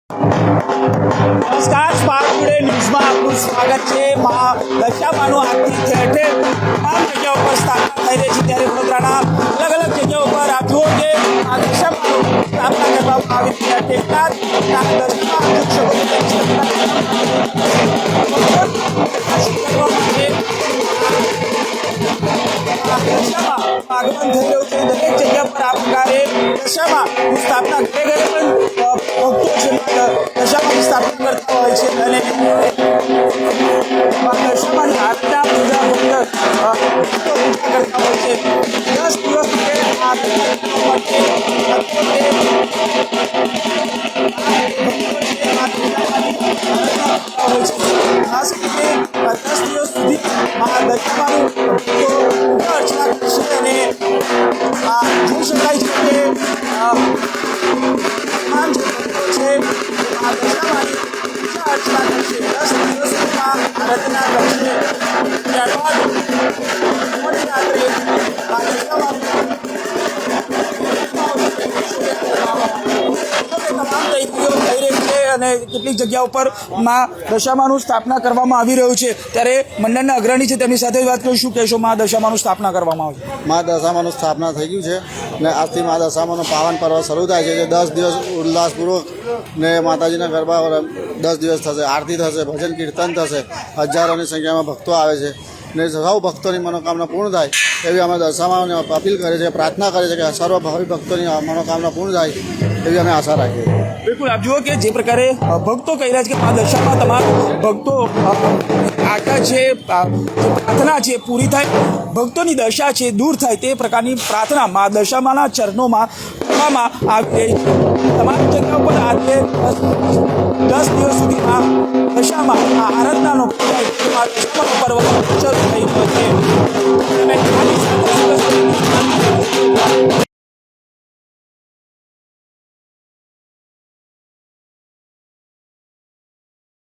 નમસ્કાર, spark today ન્યૂઝમાં આપનું સ્વાગત છે। દશામાનું આજથી ઠેર ઠેર તમામ જગ્યાઓ પર સ્થાપના થઈ રહી છે, ત્યારે વડોદરાના અલગ અલગ જગ્યાઓ પર આપ જુઓ કે આ દશામાનું સ્થાપના કરવામાં આવી છે। કેટલાક દશામાં આગમન થઈ રહ્યું છે। દરેક જગ્યા પર આ પ્રકારે દશામાની સ્થાપના ઘરે ઘરે પણ ભક્તો છે દશામાની સ્થાપના કરતા હોય છે અને દશામાની આરતીના પૂજા ભક્તો પૂજા કરતા હોય છે। 10 દિવસ સુધી આ ખાસ કરીને 10 દિવસ સુધી આ દશામાનું પૂજા અર્ચના કરશે અને જોઈ શકાય છે કે તમામ જે ભક્તો છે આ દશામાની પૂજા અર્ચના કરશે। 10 દિવસમાં આરાધના કરશે, ત્યારબાદ મોડી રાત્રે આ દશામાનું તમામ તૈયારીઓ થઈ રહી છે અને કેટલીક જગ્યાઓ પર દશામાનું સ્થાપના કરવામાં આવી રહ્યું છે। ત્યારે મંડળના અગ્રણી છે, તેમની સાથે વાત કરીશું। કહેશો દશામાનું સ્થાપના કરવામાં આવી? દશામાનું સ્થાપના થઈ ગયું છે ને આજથી દશામાનું પાવન પર્વ શરૂ થાય છે, જે 10 દિવસ ઉલ્લાસપૂર્વક ને માતાજીના ગરબા 10 દિવસ થશે, આરતી થશે, ભજન કીર્તન થશે, હજારોની સંખ્યામાં ભક્તો આવે છે ને સૌ ભક્તોની મનોકામના પૂર્ણ થાય એવી અમે દશામાને અપીલ કરે છે, પ્રાર્થના કરે છે કે સર્વ ભાવિ ભક્તોની મનોકામના પૂર્ણ થાય એવી અમે આશા રાખીએ છીએ। બિલકુલ, આપ જુઓ કે જે પ્રકારે ભક્તો કહી રહ્યા છે કે આ દશામાં તમામ ભક્તો આશા છે, પ્રાર્થના છે પૂરી થાય, ભક્તોની દશા છે દૂર થાય, તે પ્રકારની પ્રાર્થના દશામાના ચરણોમાં કરવામાં આવી રહી છે। તમામ જગ્યાઓ પર આજે 10 દિવસ સુધી દશામાં આરાધના